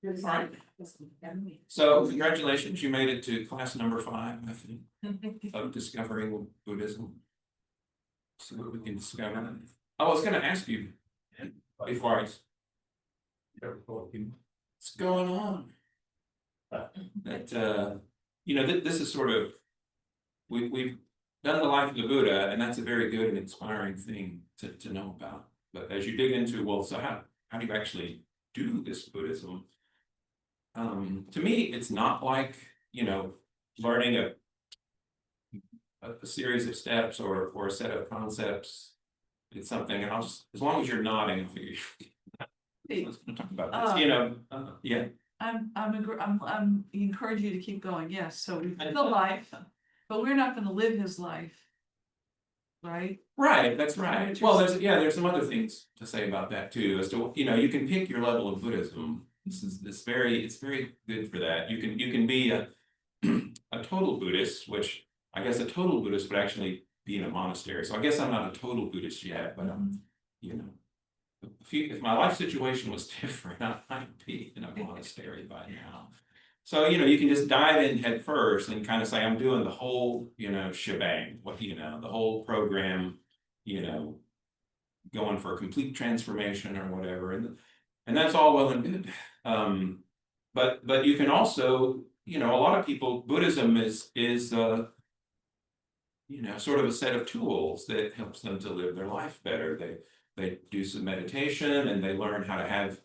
Right. So congratulations, you made it to class number 5, I think, of discovering Buddhism. See what we can discover. I was going to ask you before what's going on? That this is sort of we've done the life of the Buddha, and that's a very good and inspiring thing to know about. But as you dig into, well, so how do you actually do this Buddhism? To me, it's not like, learning a series of steps or a set of concepts. It's something, and I'll just, as long as you're nodding, I'll figure let's talk about this. Yeah. I'm encourage you to keep going. Yes, so we live the life, but we're not going to live his life, right? Right, that's right. Well, there's some other things to say about that too. As to you can pick your level of Buddhism. It's very good for that. You can be a a total Buddhist, which I guess a total Buddhist would actually be in a monastery. So I guess I'm not a total Buddhist yet, but if my life situation was different, I might be in a monastery by now. So, you can just dive in head first and kind of say, I'm doing the whole, shebang, the whole program, going for a complete transformation or whatever. And that's all well and good. But you can also, a lot of people, Buddhism is sort of a set of tools that helps them to live their life better. They do some meditation and they learn how to have,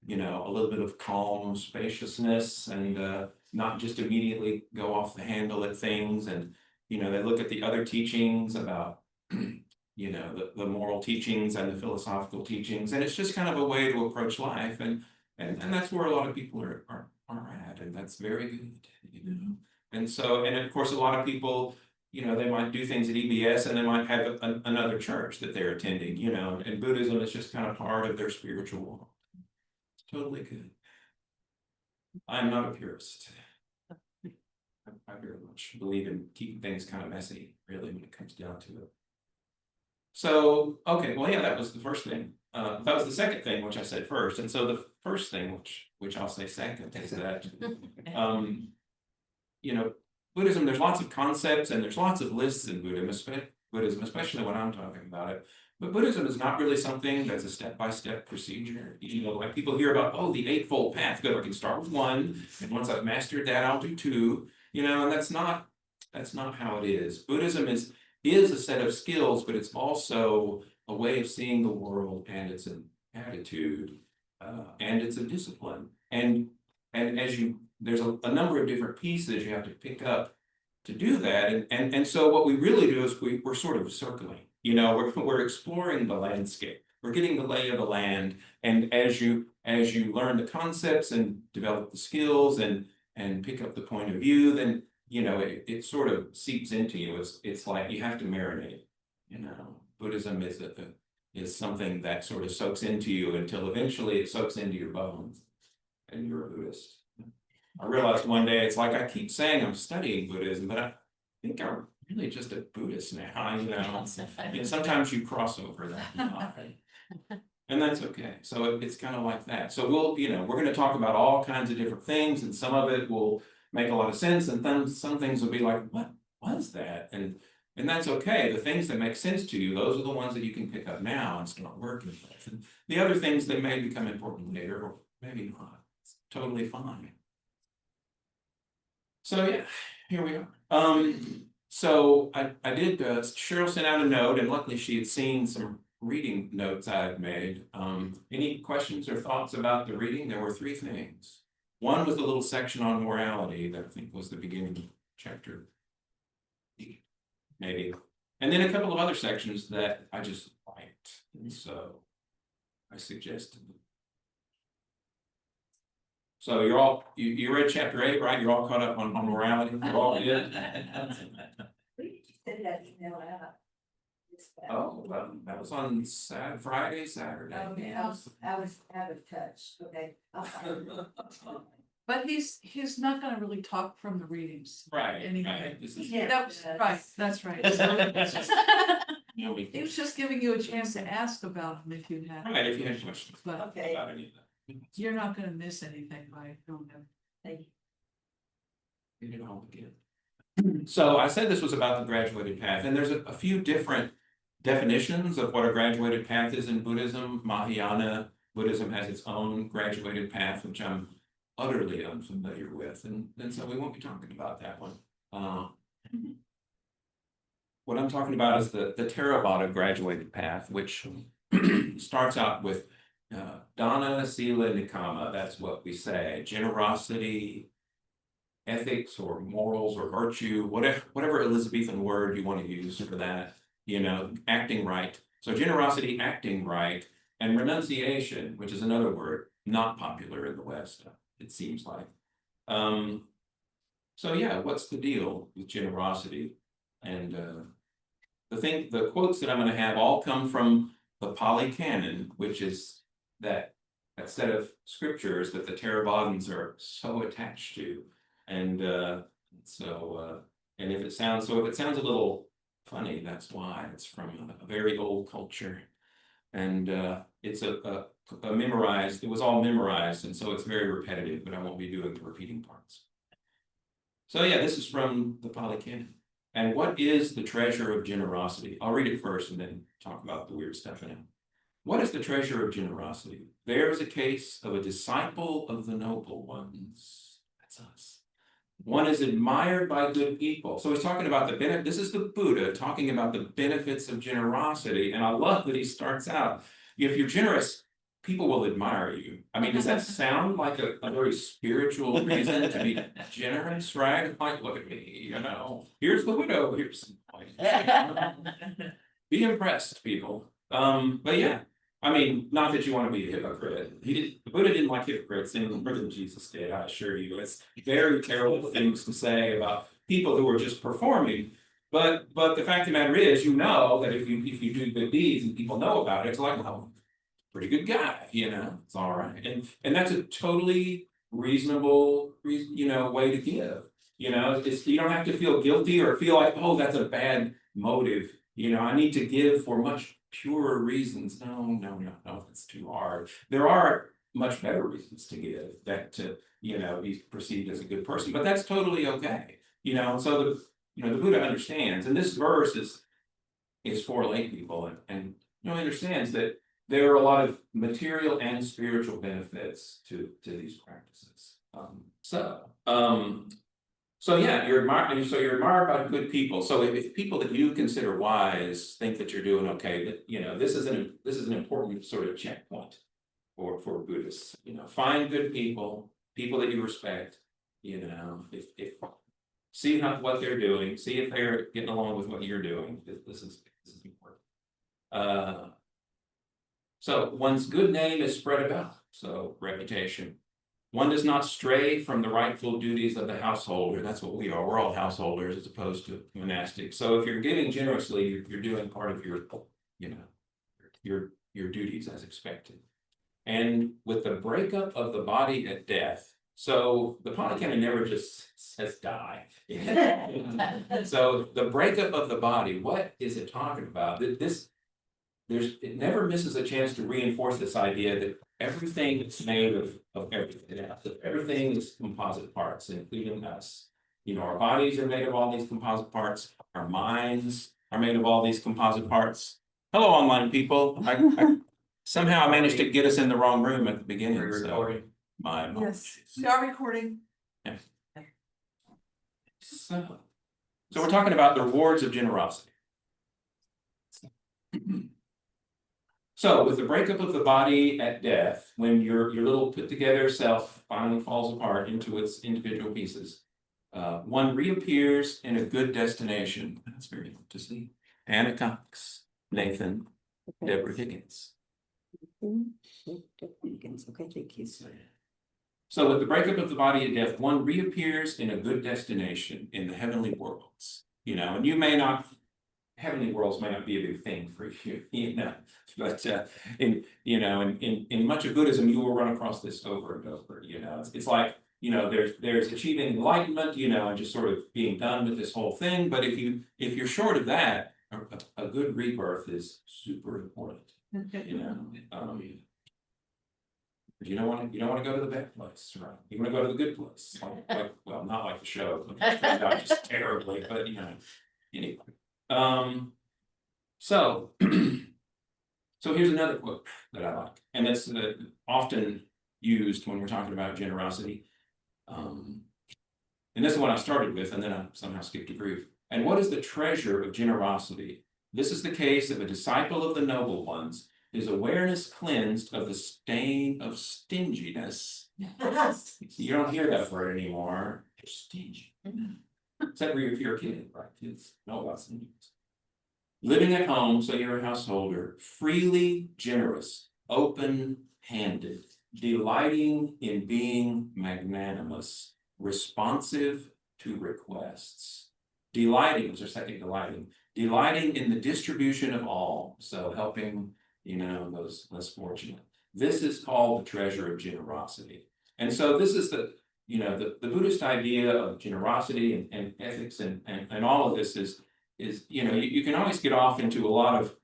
a little bit of calm spaciousness and not just immediately go off the handle at things. And, they look at the other teachings about, the moral teachings and the philosophical teachings. And it's just kind of a way to approach life. And that's where a lot of people are at. And that's very good, And so, and of course, a lot of people, they might do things at EBS and they might have another church that they're attending, and Buddhism is just kind of part of their spiritual walk. It's totally good. I'm not a purist. I very much believe in keeping things kind of messy, really, when it comes down to it. So, okay, well, yeah, that was the first thing. That was the second thing, which I said first. And so the first thing, which I'll say second, is that, Buddhism, there's lots of concepts and there's lots of lists in Buddhism, especially when I'm talking about it. But Buddhism is not really something that's a step-by-step procedure. Like people hear about, the Eightfold Path. Good, I can start with 1, and once I've mastered that, I'll do 2. And that's not how it is. Buddhism is a set of skills, but it's also a way of seeing the world, and it's an attitude, and it's a discipline. And there's a number of different pieces you have to pick up to do that. And so what we really do is we're sort of circling, we're exploring the landscape. We're getting the lay of the land. And as you learn the concepts and develop the skills and pick up the point of view, then, it sort of seeps into you. It's like you have to marinate, Buddhism is something that sort of soaks into you until eventually it soaks into your bones and you're a Buddhist. I realized one day, it's like I keep saying I'm studying Buddhism, but I think I'm really just a Buddhist now, And sometimes you cross over that line. And that's okay. So it's kind of like that. So we're going to talk about all kinds of different things, and some of it will make a lot of sense, and then some things will be like, what was that? And that's okay. The things that make sense to you, those are the ones that you can pick up now and start working with. And the other things that may become important later, or maybe not. It's totally fine. So yeah, here we are. So I did, Cheryl sent out a note, and luckily she had seen some reading notes I had made. Any questions or thoughts about the reading? There were 3 things. One was a little section on morality that I think was the beginning of chapter 8, maybe. And then a couple of other sections that I just liked. And so I suggested them. So you read chapter 8, right? You're all caught up on morality. You're all good. Oh, well, that was on Friday, Saturday. Oh, yeah, I was out of touch. Okay. But he's not going to really talk from the readings. Right. Anyway. Yeah, That was right. That's right. So it's just, he was just giving you a chance to ask about them if you had. Right, if you had questions But Okay. about any of that. You're not gonna miss anything by doing that. Thank you. Get it all again. So I said this was about the graduated path, and there's a few different definitions of what a graduated path is in Buddhism. Mahayana Buddhism has its own graduated path, which I'm utterly unfamiliar with, and so we won't be talking about that one. What I'm talking about is the Theravada graduated path, which starts out with dana, sila, nikama. That's what we say: generosity, ethics, or morals, or virtue, whatever Elizabethan word you want to use for that. Acting right. So generosity, acting right, and renunciation, which is another word not popular in the West, it seems like. So yeah, what's the deal with generosity? And the quotes that I'm going to have all come from the Pali Canon, which is that set of scriptures that the Theravadins are so attached to. And and if it sounds a little funny, that's why. It's from a very old culture, and it's a memorized. It was all memorized, and so it's very repetitive. But I won't be doing the repeating parts. So yeah, this is from the Pali Canon. And what is the treasure of generosity? I'll read it first and then talk about the weird stuff in it. What is the treasure of generosity? There is a case of a disciple of the noble ones. That's us. One is admired by good people. So he's talking about the benefit. This is the Buddha talking about the benefits of generosity. And I love that he starts out, if you're generous, people will admire you. I mean, does that sound like a very spiritual reason to be generous, right? Like, look at me, here's the widow, here's be impressed, people. But yeah, I mean, not that you want to be a hypocrite. The Buddha didn't like hypocrites any more than Jesus did, I assure you. It's very terrible things to say about people who are just performing. But the fact of the matter is, that if you do good deeds and people know about it, it's like, oh, pretty good guy, it's all right. And that's a totally reasonable, way to give. You don't have to feel guilty or feel like, oh, that's a bad motive. I need to give for much purer reasons. No, that's too hard. There are much better reasons to give that to, be perceived as a good person, but that's totally okay. So the Buddha understands, and this verse is for lay people and understands that there are a lot of material and spiritual benefits to these practices. So yeah, you're admired by good people. So if people that you consider wise think that you're doing okay, that this is an important sort of checkpoint for Buddhists. Find good people that you respect. If see what they're doing, see if they're getting along with what you're doing. This is important. So one's good name is spread about, so reputation. One does not stray from the rightful duties of the householder. That's what we are. We're all householders as opposed to monastics. So if you're giving generously, you're doing part of your duties as expected. And with the breakup of the body at death, so the Pali Canon never just says die. So the breakup of the body, what is it talking about? It never misses a chance to reinforce this idea that everything is made of everything. Everything is composite parts, including us. Our bodies are made of all these composite parts. Our minds are made of all these composite parts. Hello, online people. Somehow I managed to get us in the wrong room at the beginning. So my apologies. Yes, we are recording. Yeah. So we're talking about the rewards of generosity. So with the breakup of the body at death, when your little put together self finally falls apart into its individual pieces, one reappears in a good destination. That's very good to see. Anna Cox, Nathan, Deborah Higgins. Okay, thank you. So with the breakup of the body at death, one reappears in a good destination in the heavenly worlds. And you may not. Heavenly worlds may not be a big thing for you, but in much of Buddhism, you will run across this over and over. It's like there's achieving enlightenment, and just sort of being done with this whole thing. But if you're short of that, a good rebirth is super important. You don't want to go to the bad place, right? You want to go to the good place, well, not like the show, not just terribly, but anyway. So, so here's another quote that I like, and it's often used when we're talking about generosity. And this is what I started with, and then I somehow skipped a groove. And what is the treasure of generosity? This is the case of a disciple of the noble ones, his awareness cleansed of the stain of stinginess. You don't hear that word anymore. You're stingy. Except for if you're a kid, right? Kids know about stinginess. Living at home, so you're a householder, freely generous, open-handed, delighting in being magnanimous, responsive to requests. Delighting was our second delighting in the distribution of all, so helping, those less fortunate. This is called the treasure of generosity. And so this is the Buddhist idea of generosity and ethics and all of this is you can always get off into a lot of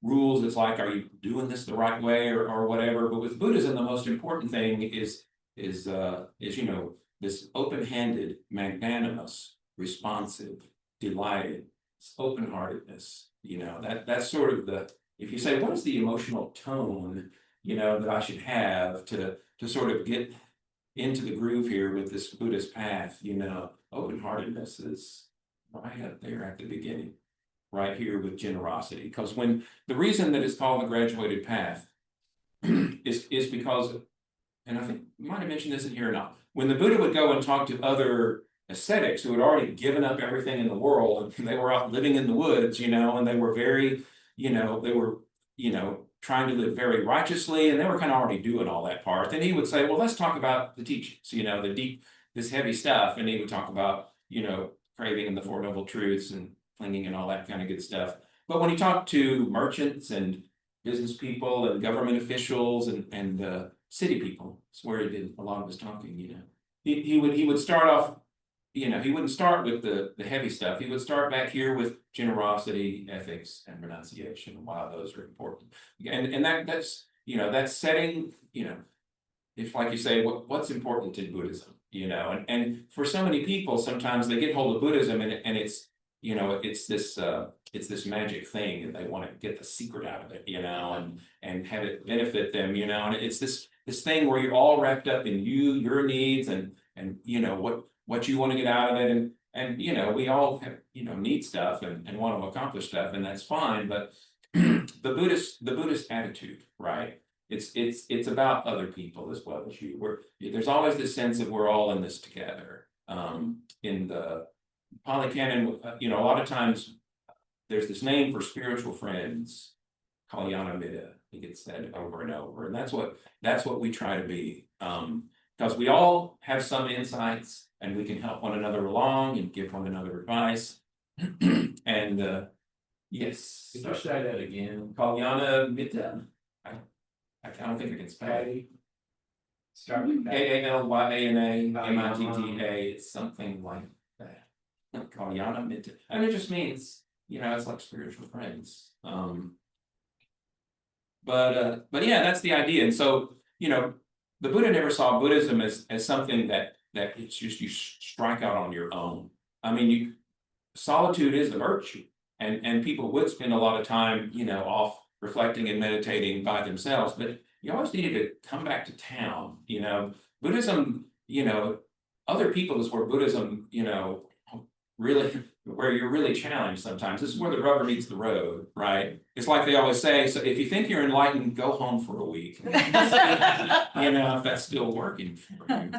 rules. It's like, are you doing this the right way or whatever? But with Buddhism, the most important thing is this open-handed, magnanimous, responsive, delighted, open-heartedness. That's sort of if you say, what is the emotional tone, that I should have to sort of get into the groove here with this Buddhist path, open-heartedness is right up there at the beginning, right here with generosity. Because when the reason that it's called the graduated path is because, and I think you might have mentioned this in here or not, when the Buddha would go and talk to other ascetics who had already given up everything in the world, and they were out living in the woods, and they were very, they were, trying to live very righteously, and they were kind of already doing all that part. Then he would say, well, let's talk about the teachings, the deep, this heavy stuff. And he would talk about, craving and the Four Noble Truths and clinging and all that kind of good stuff. But when he talked to merchants and business people and government officials and city people, that's where he did a lot of his talking, he would start off, he wouldn't start with the heavy stuff. He would start back here with generosity, ethics, and renunciation, and why those are important. And that's that's setting, if like you say, what's important in Buddhism, and for so many people, sometimes they get hold of Buddhism and it's it's this magic thing, and they want to get the secret out of it, and have it benefit them, and it's this thing where you're all wrapped up in your needs and what you want to get out of it, and we all have need stuff and want to accomplish stuff, and that's fine, but the Buddhist attitude, right? It's about other people as well as you. There's always this sense of we're all in this together. In the Pali Canon, a lot of times there's this name for spiritual friends, Kalyana Mitta. It gets said over and over, and that's what we try to be. Because we all have some insights, and we can help one another along and give one another advice. And yes, Could you say that again? Kalyana Mitta. I don't think I can spell it. Start with that. Kalyana It's something like that. Kalyana Mitta, and it just means it's like spiritual friends. But yeah, that's the idea. And so the Buddha never saw Buddhism as something that it's just you strike out on your own. I mean, solitude is a virtue, and people would spend a lot of time off reflecting and meditating by themselves, but you always needed to come back to town. Buddhism, other people is where Buddhism, really, where you're really challenged sometimes. This is where the rubber meets the road, right? It's like they always say, so if you think you're enlightened, go home for a week. If that's still working for you.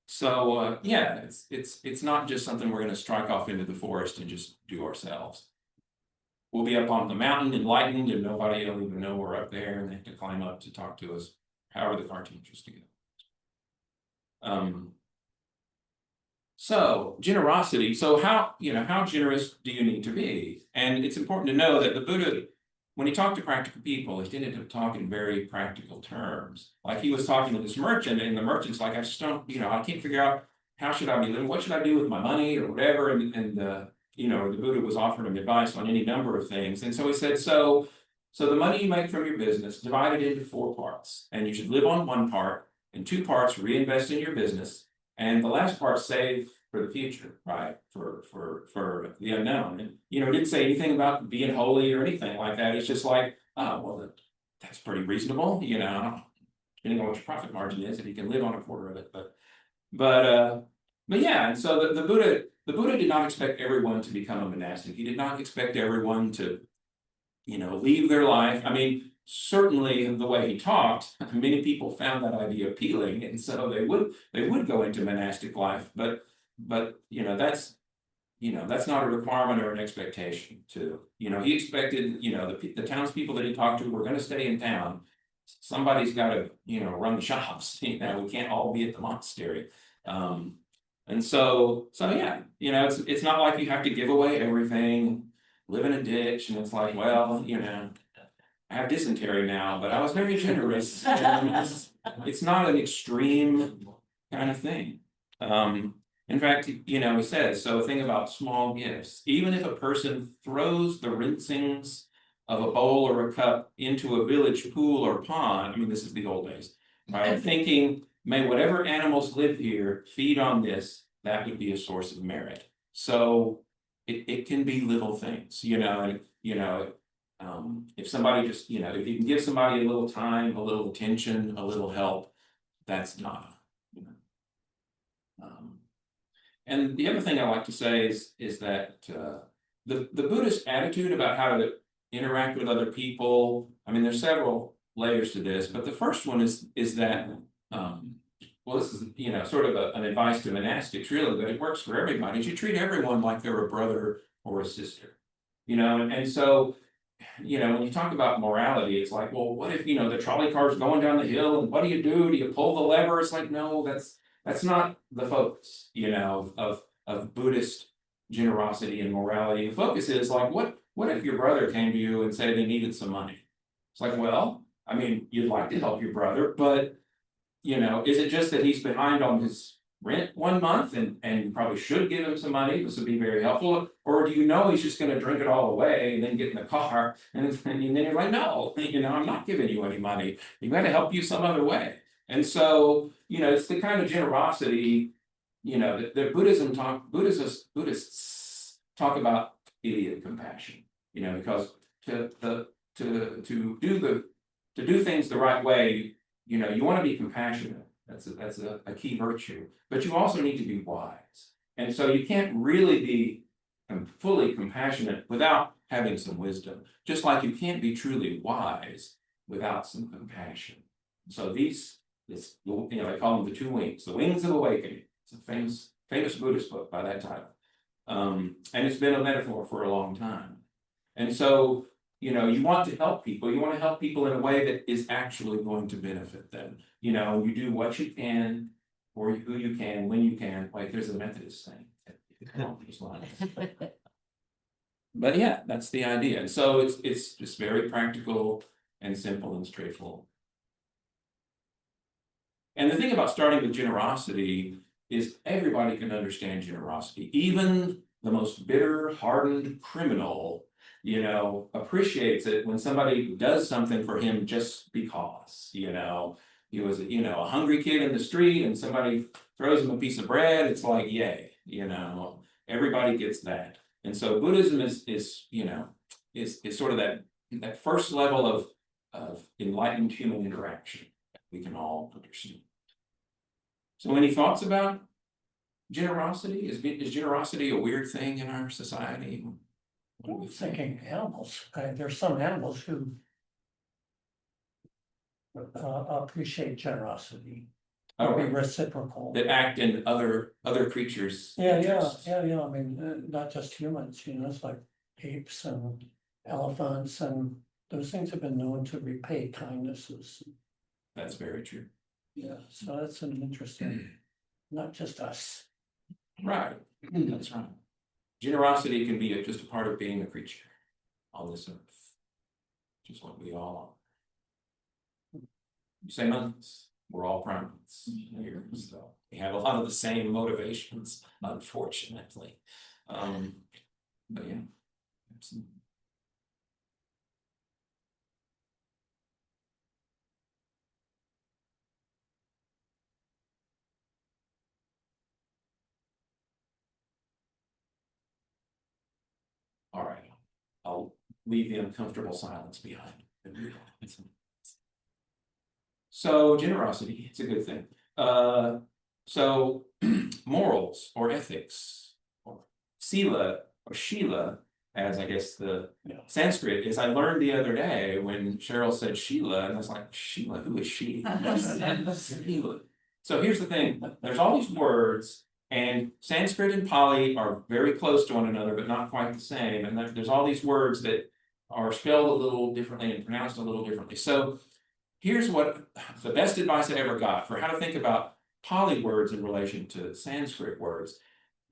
So yeah, it's not just something we're going to strike off into the forest and just do ourselves. We'll be up on the mountain enlightened, and nobody will even know we're up there, and they have to climb up to talk to us. However the cartoon just to go. So generosity. So how generous do you need to be? And it's important to know that the Buddha, when he talked to practical people, he tended to talk in very practical terms. Like he was talking to this merchant, and the merchant's like, I just don't, I can't figure out how should I be living, what should I do with my money or whatever, and the Buddha was offering him advice on any number of things. And so he said, so So the money you make from your business, divide it into 4 parts, and you should live on one part, and 2 parts reinvest in your business, and the last part save for the future, right? For the unknown. And it didn't say anything about being holy or anything like that. It's just like, oh, well, that's pretty reasonable, depending on what your profit margin is, if you can live on a quarter of it, but yeah, and so the Buddha did not expect everyone to become a monastic. He did not expect everyone to, leave their life. I mean, certainly the way he talked, many people found that idea appealing, and so they would go into monastic life. But that's not a requirement or an expectation to, he expected, the townspeople that he talked to were going to stay in town. Somebody's got to, run the shops. We can't all be at the monastery. And so yeah, it's not like you have to give away everything, live in a ditch, and it's like, well, I have dysentery now, but I was very generous. It's not an extreme kind of thing. In fact, he says, so a thing about small gifts, even if a person throws the rinsings of a bowl or a cup into a village pool or pond, I mean, this is the old days, right? Thinking, may whatever animals live here feed on this, that would be a source of merit. So it can be little things, if somebody just, if you can give somebody a little time, a little attention, a little help, that's not, and the other thing I like to say is that the Buddhist attitude about how to interact with other people. I mean, there's several layers to this, but the first one is that well, this is sort of an advice to monastics, really, but it works for everybody. You treat everyone like they're a brother or a sister, and so. When you talk about morality, it's like, well, what if the trolley car's going down the hill, and what do? Do you pull the lever? It's like, no, that's not the focus, of Buddhist generosity and morality. The focus is like, what if your brother came to you and said they needed some money? It's like, well, I mean, you'd like to help your brother, but is it just that he's behind on his rent 1 month and you probably should give him some money? This would be very helpful. Or do he's just going to drink it all away and then get in the car and then you're like, no, I'm not giving you any money. You got to help you some other way. And so, it's the kind of generosity, that Buddhists talk about idiot compassion, because to do things the right way, you want to be compassionate. That's a key virtue, but you also need to be wise. And so you can't really be fully compassionate without having some wisdom, just like you can't be truly wise without some compassion. So they call them the 2 wings, the wings of awakening. It's a famous Buddhist book by that title. And it's been a metaphor for a long time. And so, you want to help people. You want to help people in a way that is actually going to benefit them. You do what you can for who you can, when you can. Like there's a Methodist saying. But yeah, that's the idea. And so it's just very practical and simple and straightforward. And the thing about starting with generosity is everybody can understand generosity. Even the most bitter, hardened criminal, appreciates it when somebody does something for him just because, he was, a hungry kid in the street and somebody throws him a piece of bread. It's like, yay, everybody gets that. And so Buddhism is sort of that first level of enlightened human interaction we can all understand. So any thoughts about generosity? Is generosity a weird thing in our society? I'm thinking animals. There's some animals who appreciate generosity, Oh, be reciprocal. that act in other creatures' Yeah. interests. I mean, not just humans. It's like apes and elephants, and those things have been known to repay kindnesses. That's very true. Yeah, so that's an interesting, not just us. Right, that's right. Generosity can be just a part of being a creature on this earth, which is what we all are. You say monkeys, we're all primates here, so we have a lot of the same motivations, unfortunately. But yeah, absolutely. leave the uncomfortable silence behind. So generosity, it's a good thing. So morals or ethics, or sila or shila, as I guess the Yeah. Sanskrit is. I learned the other day when Cheryl said Sheila, and I was like, Sheila, who is she? Sheila. So here's the thing, there's all these words, and Sanskrit and Pali are very close to one another, but not quite the same. And there's all these words that are spelled a little differently and pronounced a little differently. So here's what the best advice I ever got for how to think about Pali words in relation to Sanskrit words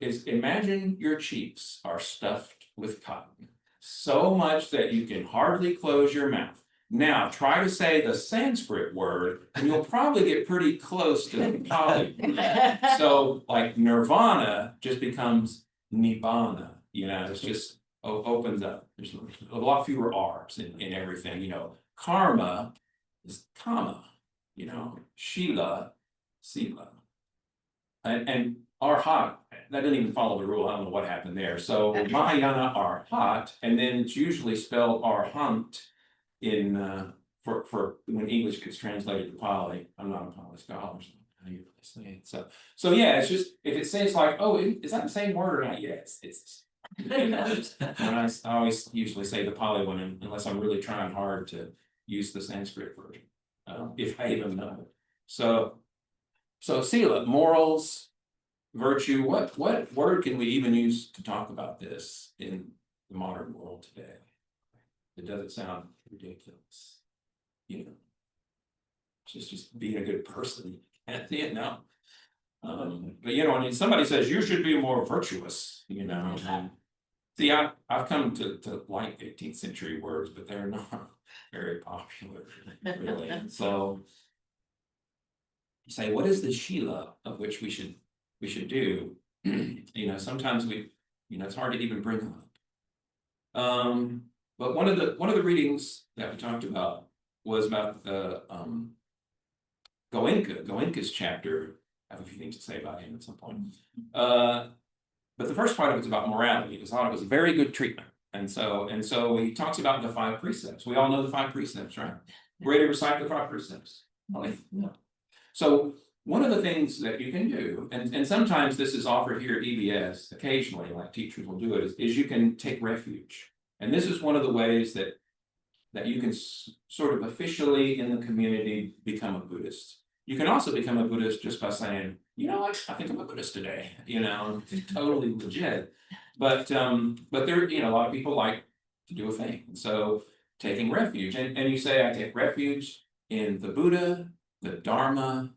is imagine your cheeks are stuffed with cotton, so much that you can hardly close your mouth. Now try to say the Sanskrit word, and you'll probably get pretty close to the Pali word. So like nirvana just becomes nibbana, it's just opens up. There's a lot fewer R's in everything, karma is kama, shila, sila. And arhat, that didn't even follow the rule, I don't know what happened there. So Mahayana arhat, and then it's usually spelled arhant in for when English gets translated to Pali. I'm not a Pali scholar, so how do you really say it? So yeah, it's just if it says like, oh, is that the same word or not? Yes, it's and I always usually say the Pali one unless I'm really trying hard to use the Sanskrit version, if I even know it. So sila, morals, virtue, what word can we even use to talk about this in the modern world today? It doesn't sound ridiculous, just being a good person, but somebody says you should be more virtuous, and see, I've come to like 18th century words, but they're not very popular, really. So you say, what is the Sheila of which we should do? Sometimes it's hard to even bring up. But one of the readings that we talked about was about the Goenka's chapter. I have a few things to say about him at some point. But the first part of it's about morality. He thought it was very good treatment. And so he talks about the 5 precepts. We all know the 5 precepts, right? Ready to recite the 5 precepts. No. So one of the things that you can do, and sometimes this is offered here at EBS, occasionally, like teachers will do it, is you can take refuge. And this is one of the ways that you can sort of officially in the community become a Buddhist. You can also become a Buddhist just by saying, I think I'm a Buddhist today, it's totally legit. But there, a lot of people like to do a thing. So taking refuge, and you say, I take refuge in the Buddha, the Dharma,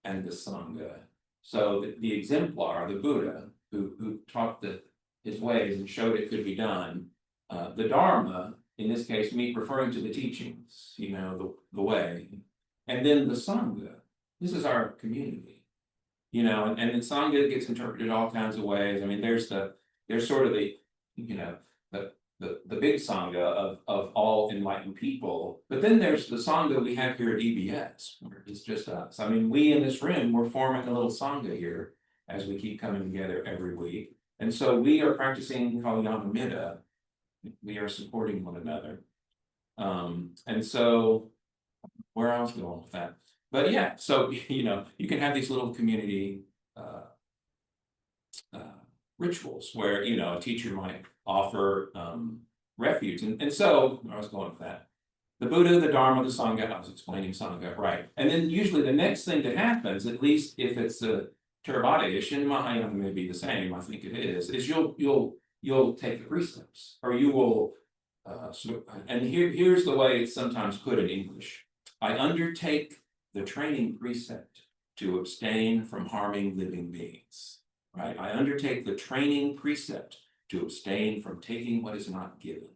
and the Sangha. So the exemplar, the Buddha, who taught his ways and showed it could be done. The Dharma, in this case, referring to the teachings, the way. And then the Sangha, this is our community, and the Sangha gets interpreted all kinds of ways. I mean, there's sort of the big Sangha of all enlightened people, but then there's the Sangha we have here at EBS, where it's just us. I mean, we in this room, we're forming a little Sangha here as we keep coming together every week. And so we are practicing Kalyana. We are supporting one another. And so where I was going with that. But yeah, so you can have these little community rituals where a teacher might offer refuge. And so I was going with that. The Buddha, the Dharma, the Sangha, I was explaining Sangha, right. And then usually the next thing that happens, at least if it's a Theravada-ish, and Mahayana may be the same, I think it is you'll take the precepts, or you will, and here's the way it's sometimes put in English. I undertake the training precept to abstain from harming living beings, right? I undertake the training precept to abstain from taking what is not given.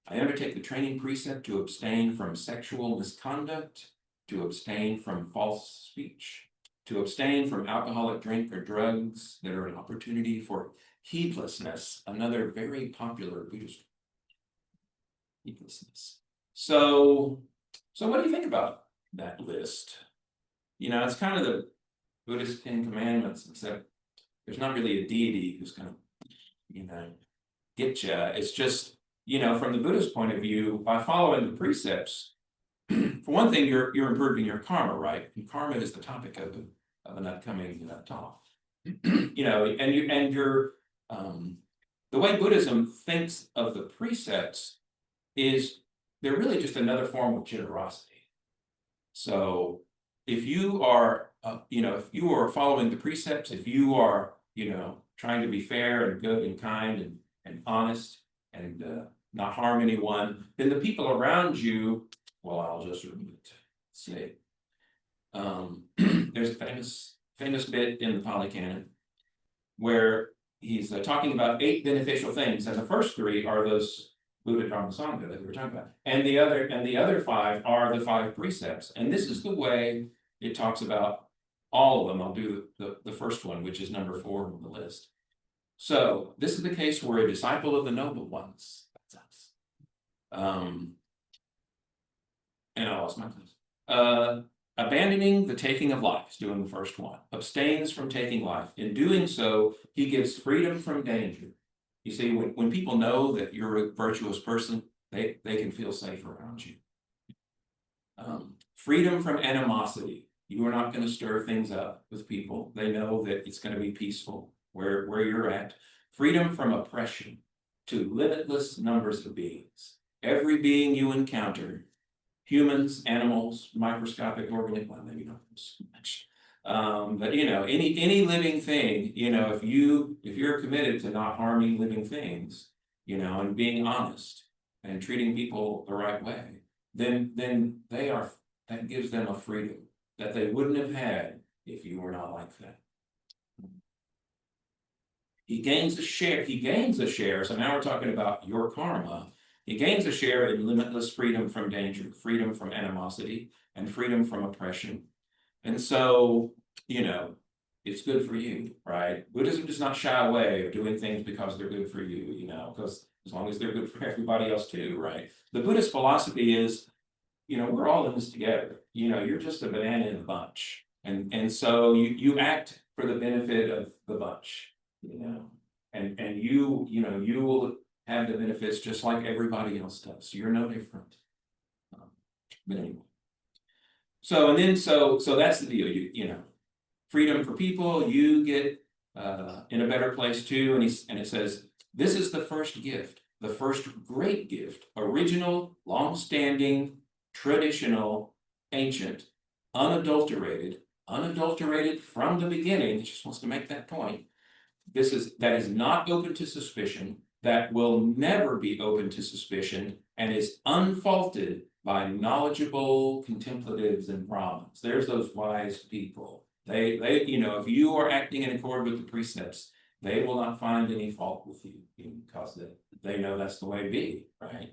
I undertake the training precept to abstain from sexual misconduct, to abstain from false speech, to abstain from alcoholic drink or drugs that are an opportunity for heedlessness, another very popular Buddhist heedlessness. So what do you think about that list? It's kind of the Buddhist 10 commandments, except there's not really a deity who's gonna, get you. It's just from the Buddhist point of view, by following the precepts, for one thing, you're improving your karma, right? And karma is the topic of an upcoming talk. The way Buddhism thinks of the precepts is they're really just another form of generosity. So if you are, if you are following the precepts, if you are, trying to be fair and good and kind and honest and not harm anyone, then the people around you, well, I'll just say, there's a famous bit in the Pali Canon where he's talking about 8 beneficial things, and the first 3 are those Buddha Dharma Sangha that we were talking about, and the other 5 are the 5 precepts, and this is the way it talks about all of them. I'll do the first one, which is number 4 on the list. So this is the case where a disciple of the noble ones, that's us, and I lost my place. Abandoning the taking of life is doing the first one. Abstains from taking life. In doing so, he gives freedom from danger. You see, when people know that you're a virtuous person, they can feel safe around you. Freedom from animosity. You are not going to stir things up with people. They know that it's going to be peaceful where you're at. Freedom from oppression to limitless numbers of beings. Every being you encounter, humans, animals, microscopic organisms, well, maybe not so much. But any living thing, if you're committed to not harming living things, and being honest and treating people the right way, then that gives them a freedom that they wouldn't have had if you were not like that. He gains a share. So now we're talking about your karma. He gains a share in limitless freedom from danger, freedom from animosity, and freedom from oppression. And so, it's good for you, right? Buddhism does not shy away of doing things because they're good for you, because as long as they're good for everybody else too, right? The Buddhist philosophy is, we're all in this together. You're just a banana in the bunch. And so you act for the benefit of the bunch, and you will have the benefits just like everybody else does. You're no different. But anyway. So that's the deal. Freedom for people, you get in a better place too. And it says, this is the first gift, the first great gift, original, long-standing, traditional, ancient, unadulterated from the beginning. It just wants to make that point. That is not open to suspicion, that will never be open to suspicion, and is unfaulted by knowledgeable contemplatives and Brahmins. There's those wise people. They if you are acting in accord with the precepts, they will not find any fault with you because they know that's the way to be, right?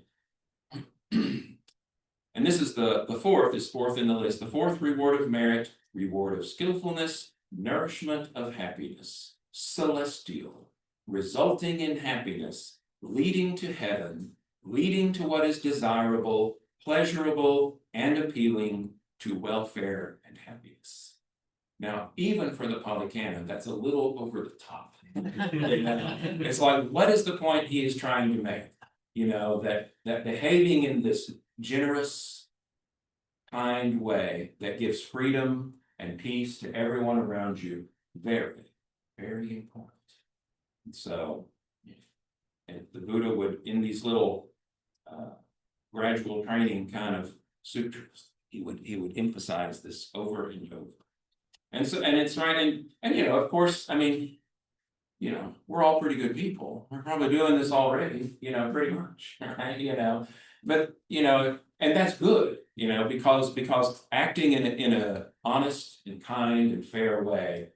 And this is the fourth in the list. The 4th reward of merit, reward of skillfulness, nourishment of happiness, celestial, resulting in happiness, leading to heaven, leading to what is desirable, pleasurable, and appealing to welfare and happiness. Now, even for the Pali Canon, that's a little over the top. It's like, what is the point he is trying to make? That behaving in this generous, kind way that gives freedom and peace to everyone around you, very, very important. And so, and the Buddha would, in these little gradual training kind of sutras, he would emphasize this over and over. And it's right, and of course, we're all pretty good people. We're probably doing this already, pretty much, right? But and that's good, because acting in a honest and kind and fair way,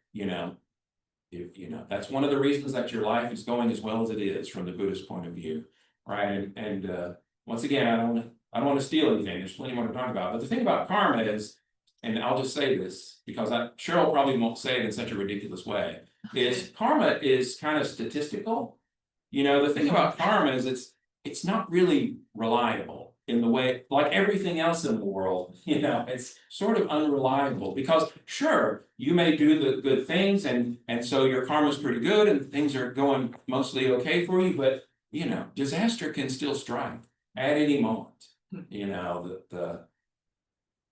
that's one of the reasons that your life is going as well as it is from the Buddhist point of view, right? And once again, I don't want to steal anything. There's plenty more to talk about. But the thing about karma is, and I'll just say this because Cheryl probably won't say it in such a ridiculous way, is karma is kind of statistical. The thing about karma is it's not really reliable in the way, like everything else in the world, it's sort of unreliable because sure, you may do the good things and so your karma is pretty good and things are going mostly okay for you, but you know, disaster can still strike at any moment. You know,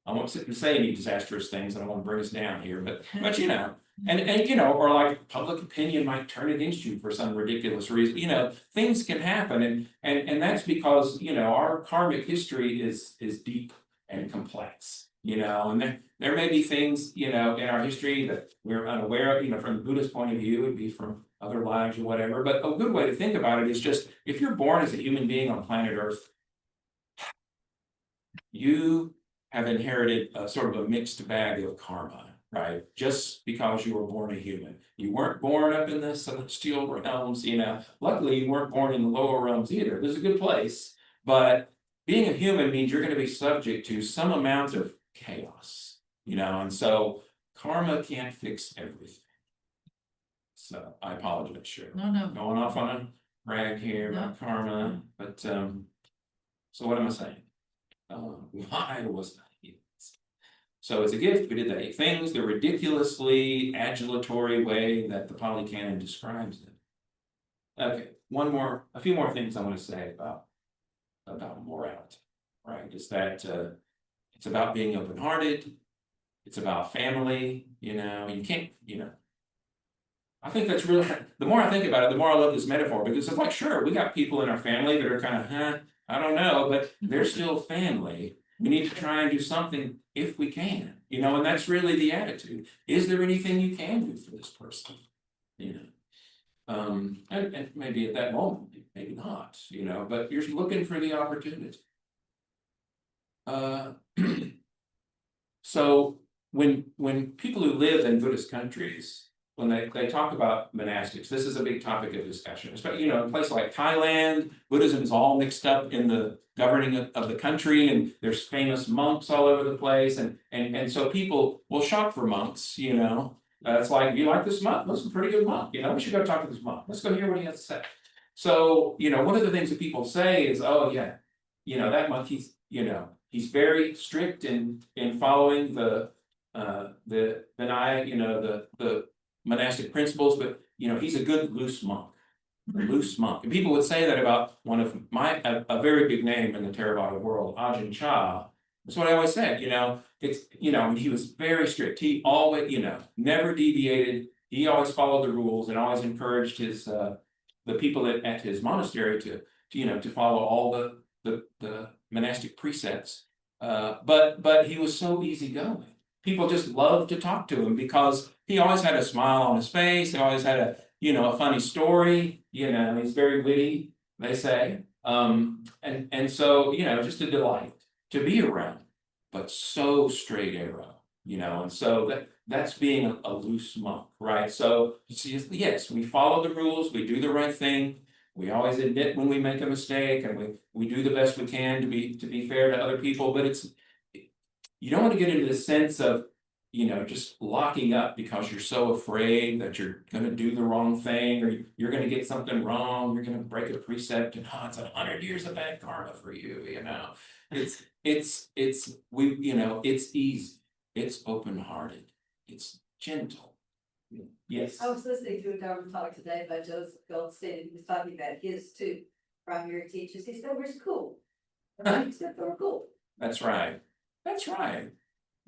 I won't say any disastrous things, I don't wanna bring us down here, but you know. And you know, or like public opinion might turn against you for some ridiculous reason, you know, things can happen and that's because, you know, our karmic history is deep and complex. You know, and there may be things, you know, in our history that we're unaware of, you know, from the Buddhist point of view, it'd be from other lives or whatever, but a good way to think about it is just, if you're born as a human being on planet Earth, you have inherited a sort of a mixed bag of karma, right? Just because you were born a human. You weren't born up in the celestial realms, you know. Luckily, you weren't born in the lower realms either. This is a good place. But being a human means you're going to be subject to some amount of chaos, you know, and so karma can't fix everything. So I apologize, sure. No. Going off on a rag here about karma, but so what am I saying? Why was I here? So it's a gift, we did the 8 things, the ridiculously adulatory way that the Pali Canon describes it. Okay, a few more things I want to say about morality, right? Is that it's about being open-hearted, it's about family, you know, you can't, you know. I think that's really, the more I think about it, the more I love this metaphor, because it's like, sure, we got people in our family that are kind of, I don't know, but they're still family. We need to try and do something if we can, you know, and that's really the attitude. Is there anything you can do for this person? You know, and maybe at that moment, maybe not, you know, but you're looking for the opportunity. So when people who live in Buddhist countries, when they talk about monastics, this is a big topic of discussion, especially, you know, in a place like Thailand, Buddhism is all mixed up in the governing of the country, and there's famous monks all over the place, and so people will shop for monks, you know. It's like, you like this monk? This is a pretty good monk, you know, we should go talk to this monk, let's go hear what he has to say. So, you know, one of the things that people say is, oh yeah, you know, that monk, you know, he's very strict in following the Vinaya, you know, the monastic principles, but you know, he's a good loose monk. A loose monk. And people would say that about one of a very big name in the Theravada world, Ajahn Chah. That's what I always said, you know, it's, you know, he was very strict. He always, you know, never deviated. He always followed the rules and always encouraged his the people at his monastery to you know, to follow all the monastic precepts. But he was so easygoing. People just loved to talk to him because he always had a smile on his face. He always had a, you know, a funny story. You know, he's very witty, they say. And so, you know, just a delight to be around, but so straight arrow, you know, and so that's being a loose monk, right? So yes, we follow the rules, we do the right thing. We always admit when we make a mistake, and we do the best we can to be fair to other people, but you don't want to get into the sense of, you know, just locking up because you're so afraid that you're going to do the wrong thing, or you're going to get something wrong, you're going to break a precept, and it's 100 years of bad karma for you, you know. You know, it's easy, it's open-hearted, it's gentle. Yes. I was listening to a Dharma talk today by Joseph Goldstein, and he was talking about his two primary teachers. He said, we're cool. He said, we're cool. That's right. That's right.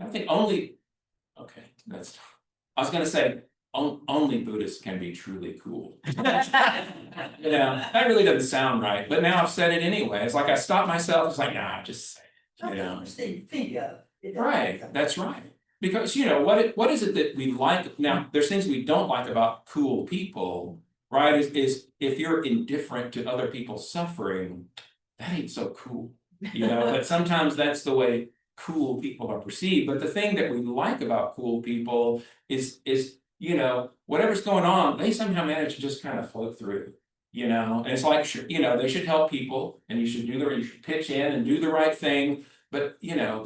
I think okay, I was gonna say, only Buddhists can be truly cool. You know, that really doesn't sound right, but now I've said it anyway. It's like I stopped myself, it's like, nah, just say it, you know. Think of. Right, that's right. Because, you know, what is it that we like? Now, there's things we don't like about cool people, right? Is if you're indifferent to other people's suffering, that ain't so cool. You know, but sometimes that's the way cool people are perceived. But the thing that we like about cool people is, you know, whatever's going on, they somehow manage to just kind of float through. You know, and it's like, sure, you know, they should help people, and you should pitch in and do the right thing. But you know,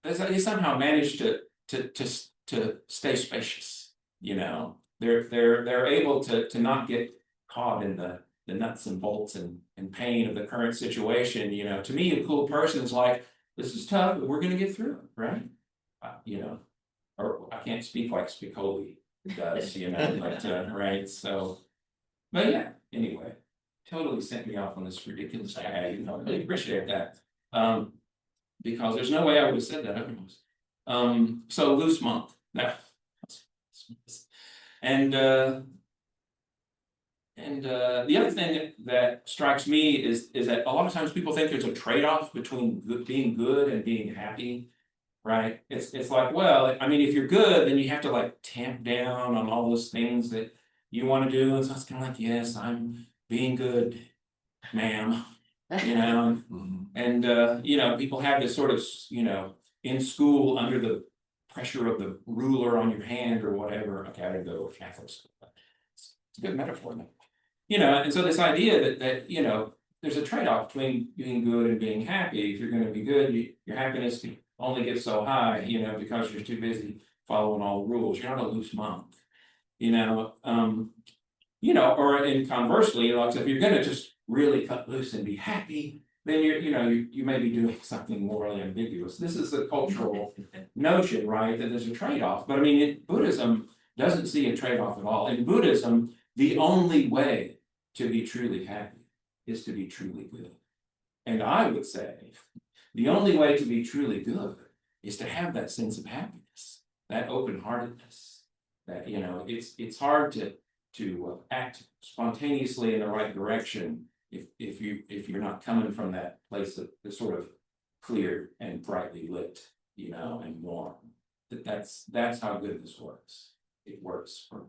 they somehow manage to stay spacious. You know, they're able to not get caught in the nuts and bolts and pain of the current situation. You know, to me, a cool person is like, this is tough, but we're gonna get through it, right? You know, or I can't speak like Spicoli does, you know, but right. So, but yeah, anyway, totally sent me off on this ridiculous tag, I really appreciate that. Because there's no way I would have said that otherwise. So loose month, now. And the other thing that strikes me is that a lot of times people think there's a trade-off between being good and being happy. Right? It's like, well, I mean, if you're good, then you have to like tamp down on all those things that you want to do. And so it's kind of like, yes, I'm being good, ma'am. You know, and you know, people have this sort of, you know, in school under the pressure of the ruler on your hand or whatever. Okay, I didn't go to Catholic school, but it's a good metaphor though. You know, and so this idea that you know, there's a trade-off between being good and being happy. If you're going to be good, your happiness can only get so high, you know, because you're too busy following all the rules. You're not a loose monk, you know. You know, or and conversely, like if you're going to just really cut loose and be happy, then you know, you may be doing something morally ambiguous. This is a cultural notion, right? That there's a trade-off. But I mean, Buddhism doesn't see a trade-off at all. In Buddhism, the only way to be truly happy is to be truly good. And I would say the only way to be truly good is to have that sense of happiness, that open-heartedness, that, you know, it's hard to act spontaneously in the right direction if you're not coming from that place that's sort of clear and brightly lit, you know, and warm. That's how good this works. It works for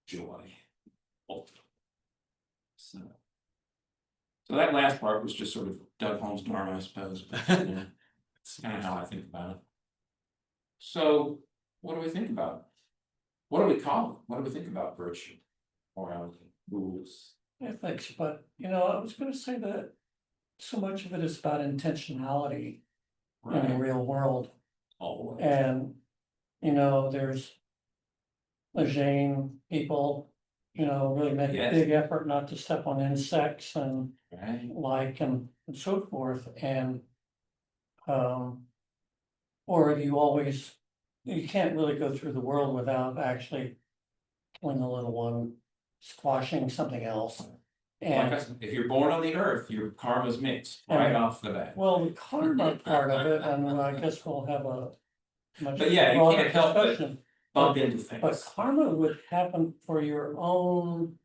joy, ultimately. So that last part was just sort of Doug Holmes' Dharma, I suppose. But, you know, it's kind of how I think about it. So, what do we think about it? What do we call it? What do we think about virtue, morality, rules? Ethics, but you know, I was gonna say that so much of it is about intentionality in the Right, real world. always. And, you know, there's Lejeune people, you know, really make a Yes. big effort not to step on insects and Right, like and so forth, and or you can't really go through the world without actually killing a little one, squashing something else. like I And said, if you're born on the earth, your karma's mixed right And- off the bat. well, the karma part of it, and I guess we'll have a much But yeah, you broader can't help but discussion. bump into But things. karma would happen for your own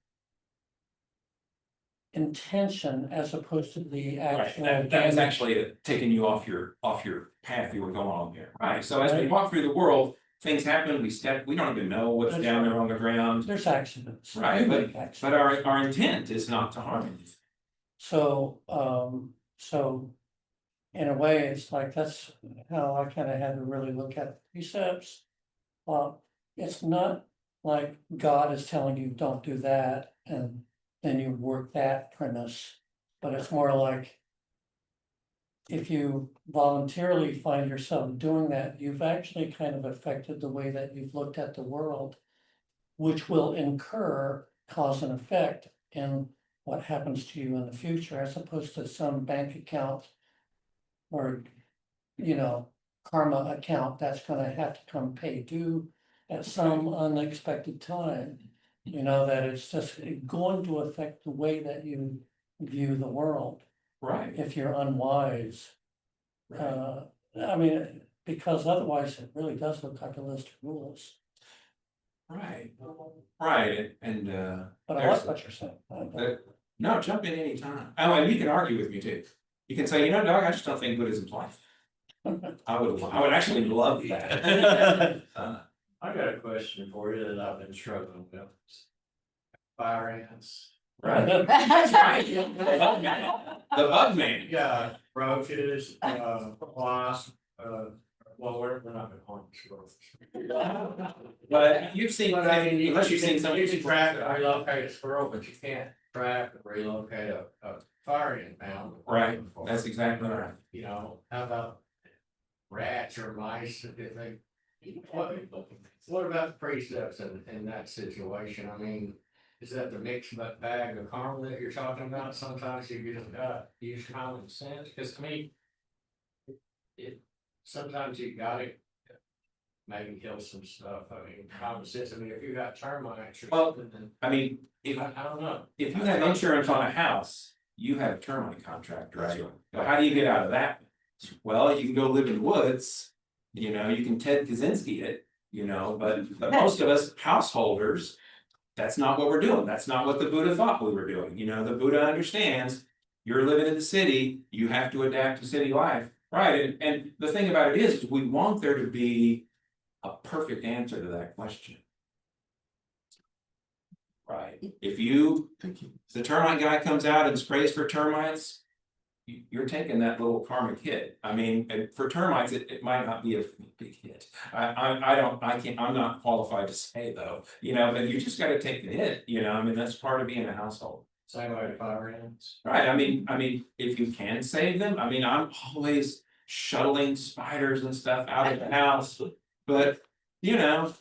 intention as opposed to the Right, actual that is damage. actually taking you off your path you were going on here. Right, so as we Right. walk through the world, things happen, we don't even know what's That's down right. there on the ground. There's accidents. Right, You but make accidents. But our intent is not to harm anything. So, so in a way, it's like, that's how I kind of had to really look at precepts. It's not like God is telling you, don't do that, and then you work that premise. But it's more like, if you voluntarily find yourself doing that, you've actually kind of affected the way that you've looked at the world, which will incur cause and effect in what happens to you in the future, as opposed to some bank account or, you know, karma account that's gonna have to come pay due at some unexpected time. You know, that it's just going to affect the way that you view the world Right, if you're unwise. right, I mean, because otherwise it really does look like a list of rules. right, right, and But I there's- like what you're saying. no, jump in anytime. Oh, and you can argue with me too. You can say, you know, Doug, I just don't think Buddhism's life. I would actually love that. I got a question for you that I've been struggling with. Fire ants. Right, That's right. The bug man. Yeah, roaches, wasps, well, we're not gonna harm squirrels. But you've seen, But I mean, unless you've seen some. you can track and relocate a squirrel, but you can't track and relocate a fire ant now. Right, that's exactly right. You know, how about rats or mice, if they, what about the precepts in that situation? I mean, is that the mixed bag of karma that you're talking about? Sometimes you just gotta use common sense, cause to me, sometimes you gotta maybe kill some stuff. I mean, common sense, I mean, if you got termites or Well, something, then I mean, I don't know. if you have insurance on a house, you have a termite contract, right? But how do you get out of that? Well, you can go live in the woods, you know, you can Ted Kaczynski it, you know, but most of us householders. That's not what we're doing, that's not what the Buddha thought we were doing, you know, the Buddha understands. You're living in the city, you have to adapt to city life, right, and the thing about it is we want there to be a perfect answer to that question. Right, if the termite guy comes out and sprays for termites. You're taking that little karmic hit, I mean, and for termites, it might not be a big hit. I'm not qualified to say though, you know, but you just gotta take the hit, you know, I mean, that's part of being a household. Same way with fire ants. Right, I mean, if you can save them, I mean, I'm always shuttling spiders and stuff out of the house, but, you know.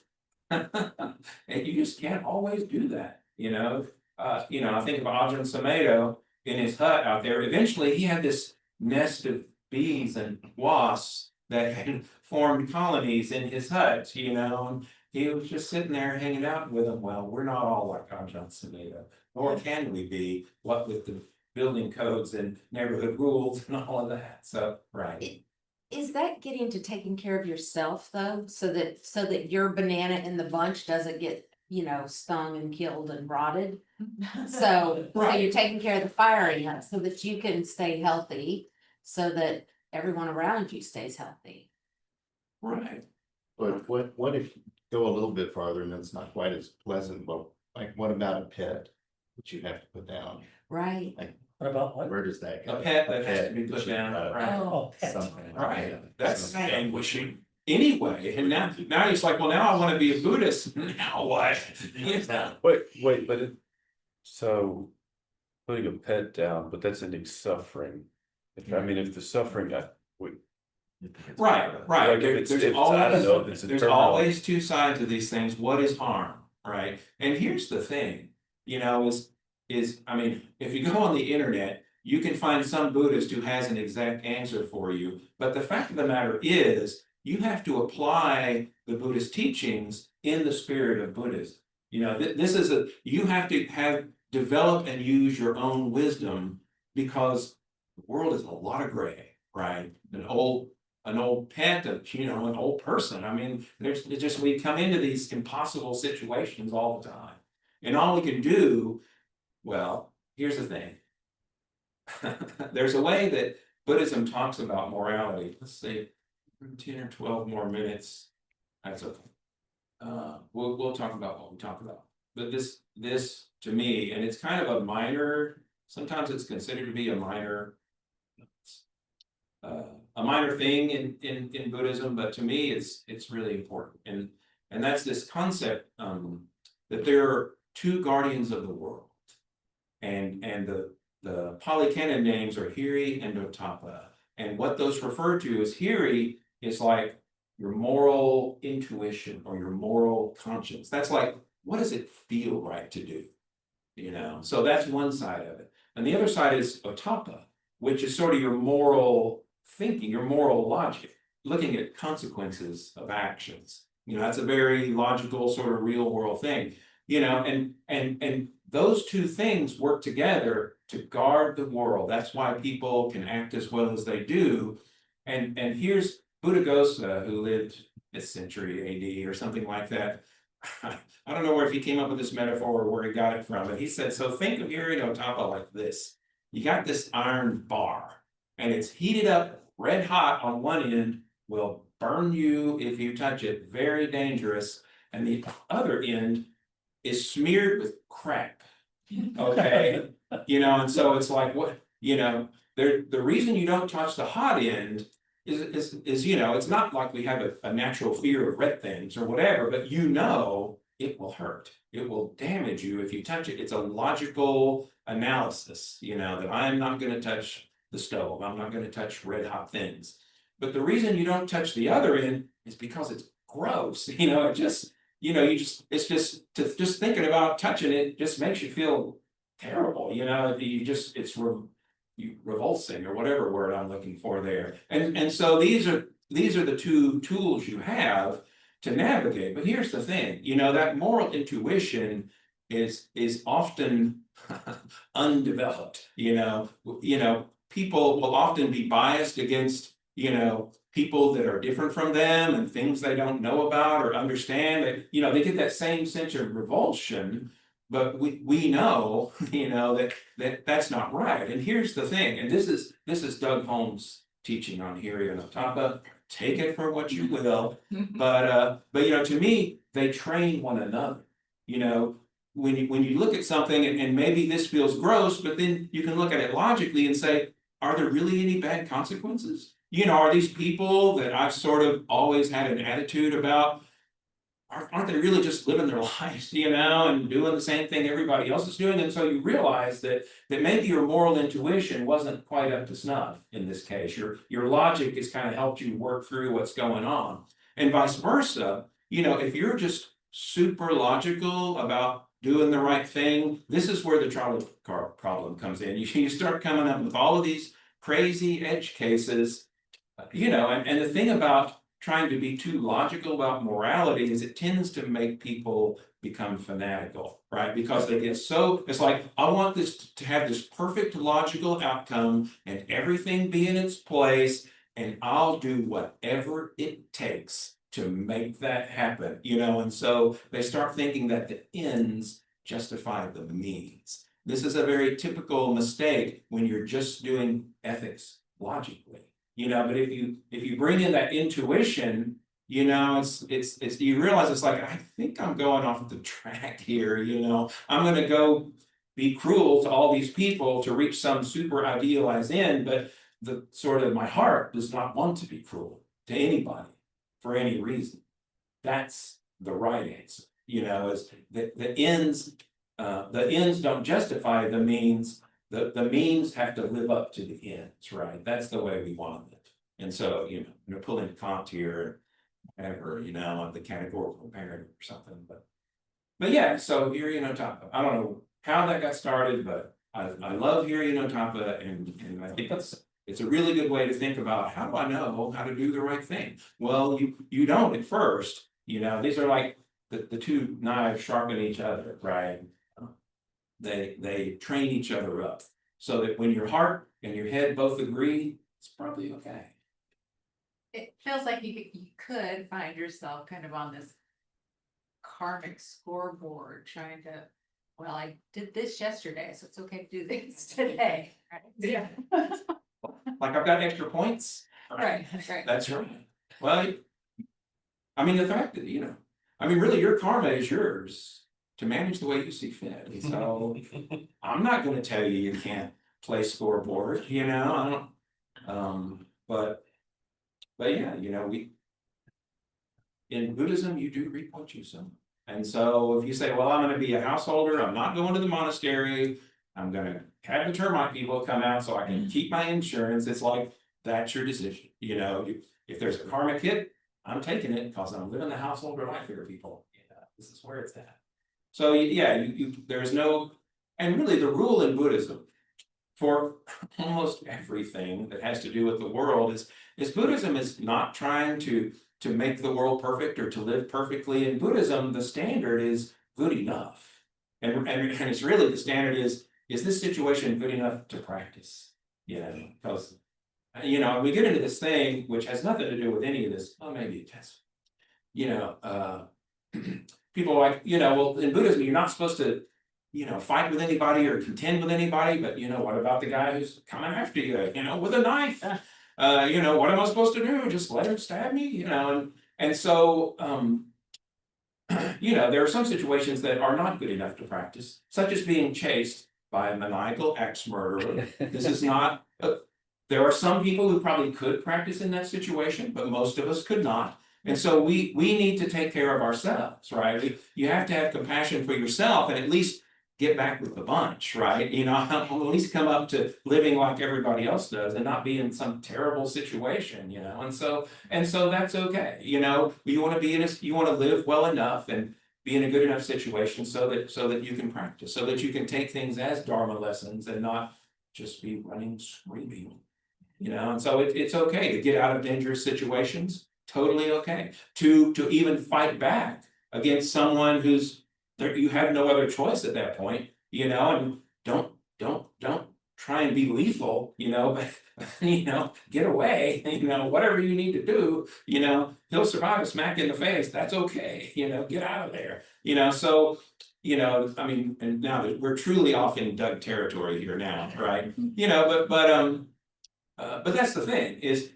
And you just can't always do that, you know, I think of Ajahn Sumedho in his hut out there, eventually he had this nest of bees and wasps. That had formed colonies in his hut, you know, and he was just sitting there hanging out with them, well, we're not all like Ajahn Sumedho. Nor can we be, what with the building codes and neighborhood rules and all of that, so, right. Is that getting to taking care of yourself though, so that your banana in the bunch doesn't get, you know, stung and killed and rotted? So Right. you're taking care of the fire ants so that you can stay healthy, so that everyone around you stays healthy. Right. But what if you go a little bit farther and it's not quite as pleasant, but like what about a pet that you have to put down? Right. What about what? Where does that go? A pet that has to be put down, right? Oh, pets. Something. Right, that's Right. anguishing anyway, and now he's like, well, now I wanna be a Buddhist, now what? You know? Wait, but so putting a pet down, but that's ending suffering. I mean, if the suffering, Right, Like if it's- if- I don't know if it's there's internal. always two sides of these things, what is harm, right? And here's the thing, you know, I mean, if you go on the internet, you can find some Buddhist who has an exact answer for you, but the fact of the matter is, you have to apply the Buddhist teachings in the spirit of Buddhism. You know, this is you have to develop and use your own wisdom, because the world is a lot of gray, right? An old pet, you know, an old person, I mean, it's just, we come into these impossible situations all the time. And all we can do, well, here's the thing. There's a way that Buddhism talks about morality, let's say 10 or 12 more minutes, that's okay. We'll talk about what we talk about, but this to me, and it's kind of a minor, sometimes it's considered to be a minor. A minor thing in Buddhism, but to me, it's really important, and that's this concept, that there are two guardians of the world. And the Pali Canon names are Hiri and Ottappa, and what those refer to as Hiri is like your moral intuition or your moral conscience, that's like, what does it feel right to do? You know, so that's one side of it, and the other side is Ottappa, which is sort of your moral thinking, your moral logic, looking at consequences of actions. You know, that's a very logical, sort of real world thing, you know, and those two things work together to guard the world. That's why people can act as well as they do. And here's Buddhaghosa, who lived this century AD or something like that. I don't know where if he came up with this metaphor or where he got it from, but he said, so think of Hiri and Ottappa like this. You got this iron bar, and it's heated up red hot on one end, will burn you if you touch it, very dangerous, and the other end is smeared with crap. Okay, you know, and so it's like, what, you know, the reason you don't touch the hot end is, you know, it's not like we have a natural fear of red things or whatever, but you know, it will hurt. It will damage you if you touch it. It's a logical analysis, you know, that I'm not gonna touch the stove, I'm not gonna touch red hot things. But the reason you don't touch the other end is because it's gross, you know, it just, you know, it's just thinking about touching it just makes you feel terrible, you know, it's revulsing or whatever word I'm looking for there. And so these are the two tools you have, to navigate. But here's the thing, you know, that moral intuition is often undeveloped, you know. People will often be biased against, you know, people that are different from them and things they don't know about or understand. That, you know, they get that same sense of revulsion. But we know, you know, that's not right. And here's the thing, and this is Doug Holmes' teaching on Hiri and Otapa. Take it for what you will. But you know, to me, they train one another. You know, when you look at something and maybe this feels gross, but then you can look at it logically and say, are there really any bad consequences? You know, are these people that I've sort of always had an attitude about, aren't they really just living their lives, you know, and doing the same thing everybody else is doing? And so you realize that maybe your moral intuition wasn't quite up to snuff in this case. Your logic has kind of helped you work through what's going on. And vice versa, you know, if you're just super logical about doing the right thing, this is where the trolley car problem comes in. You start coming up with all of these crazy edge cases, you know, and the thing about trying to be too logical about morality is it tends to make people become fanatical, right? Because they get so, it's like, I want this to have this perfect logical outcome and everything be in its place, and I'll do whatever it takes to make that happen, you know. And so they start thinking that the ends justify the means. This is a very typical mistake when you're just doing ethics logically. You know, but if you bring in that intuition, you know, it's you realize it's like, I think I'm going off the track here, you know. I'm gonna go be cruel to all these people to reach some super idealized end, but the sort of my heart does not want to be cruel to anybody for any reason. That's the right answer, you know, is the ends don't justify the means. The means have to live up to the ends, right? That's the way we want to live. And so, you know, pulling Kant here, whatever, you know, on the categorical imperative or something, but yeah, so Hiri and Otapa. I don't know how that got started, but I love Hiri and Otapa, and I think it's a really good way to think about, how do I know how to do the right thing? Well, you don't at first, you know. These are like the two knives sharpen each other, right? They train each other up so that when your heart and your head both agree, it's probably okay. It feels like you could find yourself kind of on this karmic scoreboard trying to, well, I did this yesterday, so it's okay to do this today. Right? Yeah. Like I've got extra points. Right. That's right. Well, I mean, the fact that, you know, I mean, really, your karma is yours to manage the way you see fit. And so I'm not gonna tell you can't play scoreboard, you know. I don't, but yeah, you know, in Buddhism, you do reap what you sow. And so if you say, well, I'm gonna be a householder, I'm not going to the monastery, I'm gonna have the termite people come out so I can keep my insurance, it's like, that's your decision, you know. If there's a karmic hit, I'm taking it because I'm living the householder life here, people. You know, this is where it's at. So yeah, there's no, and really the rule in Buddhism for almost everything that has to do with the world is Buddhism is not trying to make the world perfect or to live perfectly. In Buddhism, the standard is good enough. And it's really, the standard is this situation good enough to practice? You know, because, you know, we get into this thing which has nothing to do with any of this. Well, maybe it does. You know, people are like, you know, well, in Buddhism, you're not supposed to, you know, fight with anybody or contend with anybody, but you know, what about the guy who's coming after you, you know, with a knife? You know, what am I supposed to do? Just let him stab me, you know? And so, you know, there are some situations that are not good enough to practice, such as being chased by a maniacal ex-murderer. This is not, there are some people who probably could practice in that situation, but most of us could not. And so we need to take care of ourselves, right? You have to have compassion for yourself and at least get back with the bunch, right? You know, at least come up to living like everybody else does and not be in some terrible situation, you know. And so that's okay. You know, you want to live well enough and be in a good enough situation so that you can practice, so that you can take things as Dharma lessons and not just be running screaming, you know. And so it's okay to get out of dangerous situations totally okay. To even fight back against someone who's there, you have no other choice at that point, you know, and don't try and be lethal, you know, but you know, get away, you know, whatever you need to do, you know, he'll survive a smack in the face, that's okay, you know, get out of there, you know, so. You know, I mean, and now that we're truly off in Doug territory here now, right? You know, but that's the thing, is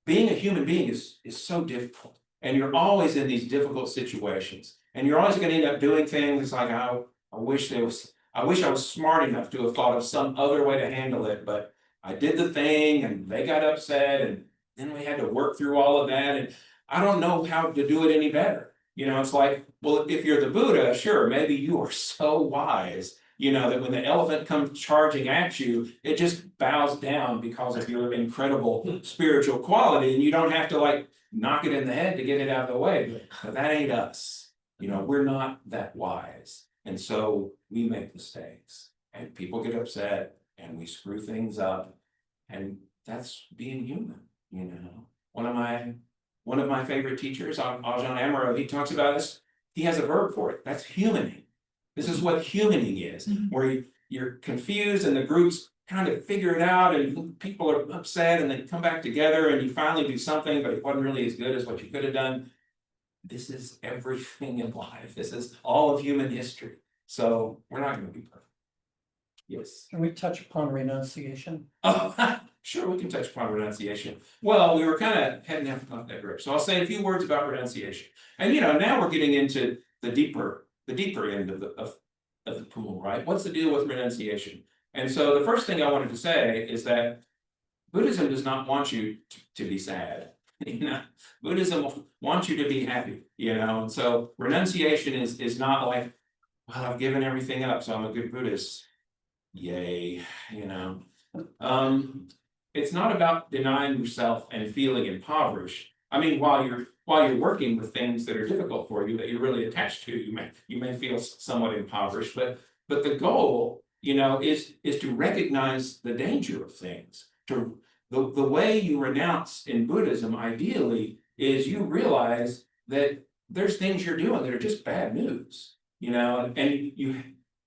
being a human being is so difficult. And you're always in these difficult situations. And you're always gonna end up doing things like, I wish I wish I was smart enough to have thought of some other way to handle it, but I did the thing and they got upset and then we had to work through all of that and I don't know how to do it any better. You know, it's like, well, if you're the Buddha, sure, maybe you are so wise, you know, that when the elephant comes charging at you, it just bows down because of your incredible spiritual quality, and you don't have to like knock it in the head to get it out of the way. But that ain't us. You know, we're not that wise. And so we make mistakes and people get upset and we screw things up. And that's being human, you know. One of my favorite teachers, Ajahn Amaro, he talks about this. He has a verb for it. That's humaning. This is what humaning is, where you're confused and the groups kind of figure it out and people are upset and they come back together and you finally do something, but it wasn't really as good as what you could have done. This is everything in life. This is all of human history. So we're not going to be perfect. Yes. Can we touch upon renunciation? Oh, sure, we can touch upon renunciation. Well, we were kind of heading off that direction. So I'll say a few words about renunciation. And you know, now we're getting into the deeper end of the pool, right? What's the deal with renunciation? And so the first thing I wanted to say is that Buddhism does not want you to be sad. You know, Buddhism wants you to be happy, you know, and so renunciation is not like, well, I've given everything up, so I'm a good Buddhist. Yay, you know. It's not about denying yourself and feeling impoverished. I mean, while you're working with things that are difficult for you that you're really attached to, you may feel somewhat impoverished, but the goal, you know, is to recognize the danger of things. To the way you renounce in Buddhism, ideally, is you realize that there's things you're doing that are just bad news, you know, and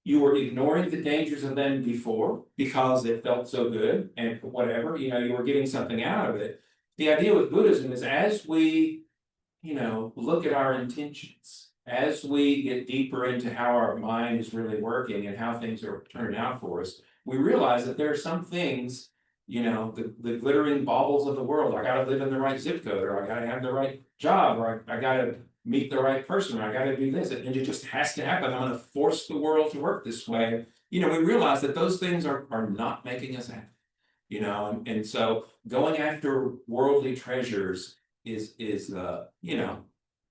you were ignoring the dangers of them before because it felt so good and whatever, you know, you were getting something out of it. The idea with Buddhism is as we, you know, look at our intentions, as we get deeper into how our mind is really working and how things are turning out for us, we realize that there are some things, you know, the glittering baubles of the world. I gotta live in the right zip code, or I gotta have the right job, or I gotta meet the right person, or I gotta do this, and it just has to happen. I'm gonna force the world to work this way. You know, we realize that those things are not making us happy. You know, and so going after worldly treasures is you know,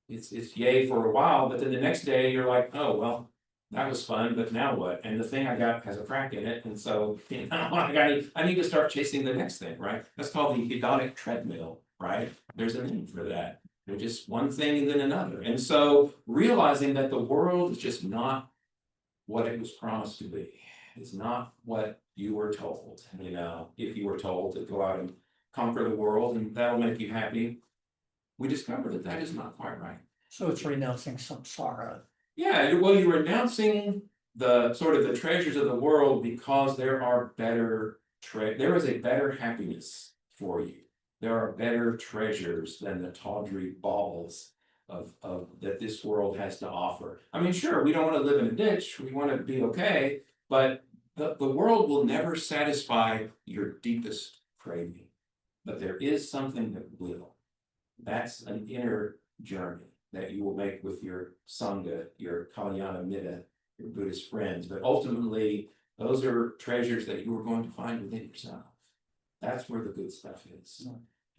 it's yay for a while, but then the next day you're like, oh, well, that was fun, but now what? And the thing I got has a crack in it, and so, you know, I need to start chasing the next thing, right? That's called the hedonic treadmill, right? There's a name for that. They're just one thing and then another. And so realizing that the world is just not what it was promised to be. It's not what you were told, you know, if you were told to go out and conquer the world and that'll make you happy. We discover that that is not quite right. So it's renouncing samsara. Yeah, well, you're renouncing the sort of the treasures of the world because there are better there is a better happiness for you. There are better treasures than the tawdry baubles of that this world has to offer. I mean, sure, we don't want to live in a ditch, we want to be okay, but the world will never satisfy your deepest craving. But there is something that will. That's an inner journey that you will make with your Sangha, your Kalyana Mitta, your Buddhist friends. But ultimately, those are treasures that you are going to find within yourself. That's where the good stuff is.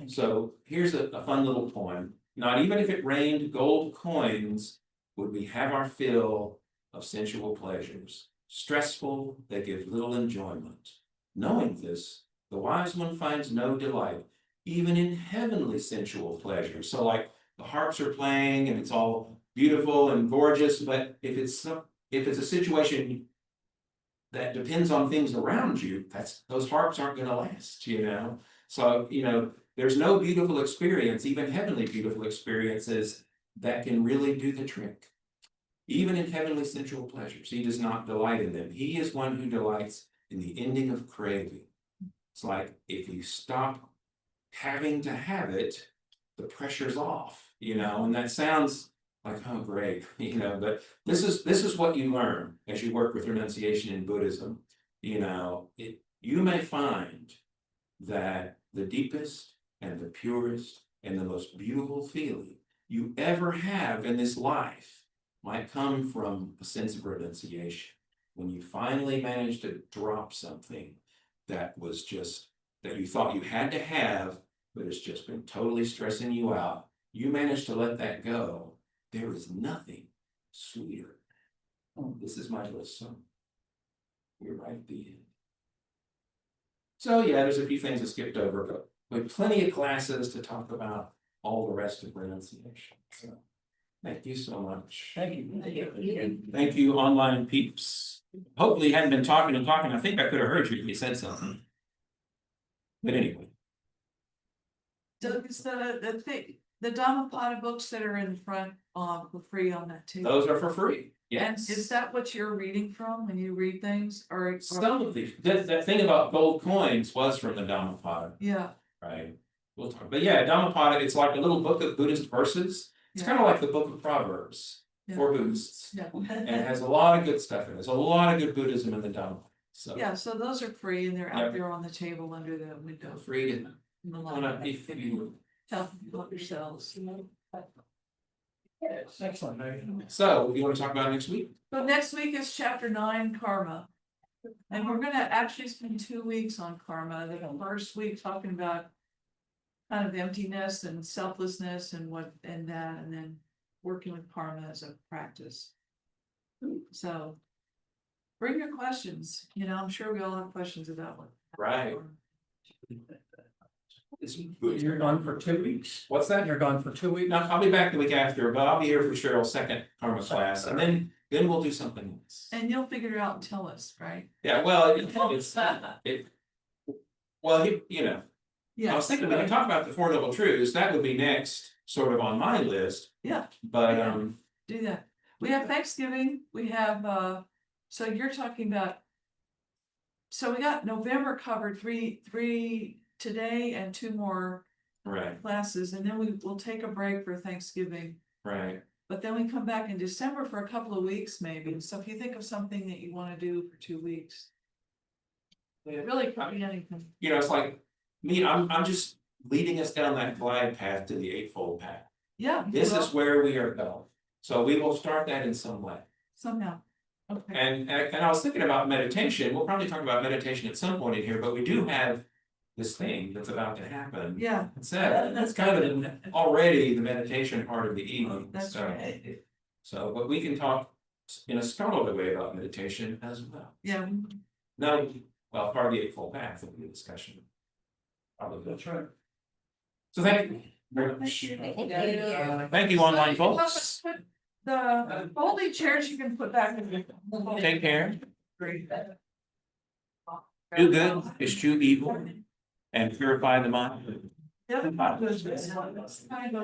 So here's a fun little poem. Not even if it rained gold coins, would we have our fill of sensual pleasures. Stressful, they give little enjoyment. Knowing this, the wise one finds no delight, even in heavenly sensual pleasures. So like the harps are playing and it's all beautiful and gorgeous, but if it's a situation that depends on things around you, those harps aren't going to last, you know. So, you know, there's no beautiful experience, even heavenly beautiful experiences, that can really do the trick. Even in heavenly sensual pleasures, he does not delight in them. He is one who delights in the ending of craving. It's like if you stop having to have it, the pressure's off, and that sounds like, oh, great, but this is what you learn as you work with renunciation in Buddhism. You may find that the deepest and the purest and the most beautiful feeling you ever have in this life might come from a sense of renunciation. When you finally manage to drop something that was just, that you thought you had to have, but it's just been totally stressing you out, you manage to let that go. There is nothing sweeter. Oh, this is my little son. We're right at the end. So yeah, there's a few things I skipped over, but we have plenty of classes to talk about all the rest of renunciation. So thank you so much. Thank you. Thank you, online peeps. Hopefully you hadn't been talking and talking. I think I could have heard you if you said something. But anyway. So it's the Dhammapada books that are in front, for free on that too. Those are for free. And Yes. is that what you're reading from when you read things, or? Some of these, that thing about gold coins was from the Dhammapada, Yeah, right? We'll talk, but yeah, Dhammapada, it's like a little book of Buddhist verses. It's Yeah. kind of like the book of Proverbs for Buddhists. yeah. And it has a lot of good stuff in it. There's a lot of good Buddhism in the Dhammapada, so. Yeah, so those are free and they're out Yep. there on the table under the window. Feel free to in the on up lobby. if you. Help yourselves. Excellent. So, what do you want to talk about next week? So next week is chapter 9, karma. And we're gonna actually spend 2 weeks on karma. The first week talking about kind of emptiness and selflessness and that, and then working with karma as a practice. So bring your questions, I'm sure we all have questions about what. Right. You're gone for 2 weeks? What's that? You're gone for 2 weeks? No, I'll be back the week after, but I'll be here for Cheryl's second karma class, and then we'll do something else. And you'll figure it out and tell us, right? Yeah, well, well, I Yeah. was thinking we can talk about the Four Noble Truths, that would be next, sort of on my list, Yeah, but, do that. We have Thanksgiving, we have, so you're talking about. So we got November covered, three today and 2 more right, classes, and then we'll take a break for Thanksgiving. right. But then we come back in December for a couple of weeks maybe, so if you think of something that you wanna do for 2 weeks. It really could be anything. It's like, me, I'm just leading us down that glide path to the Eightfold Path. Yeah. This well, is where we are going, so we will start that in some way. Somehow, okay, And I was thinking about meditation, we'll probably talk about meditation at some point in here, but we do have this thing that's about to happen. yeah, That's kind of already the meditation part of the evening, that's so. right, So, but we can talk in a scholarly way about meditation as well. yeah. No, well, part of the Eightfold Path will be a discussion. Probably. That's right. So thank you very much. Thank you, online folks. The folding chairs you can put back in. Take care. Do good, eschew evil, and purify the mind. Yeah.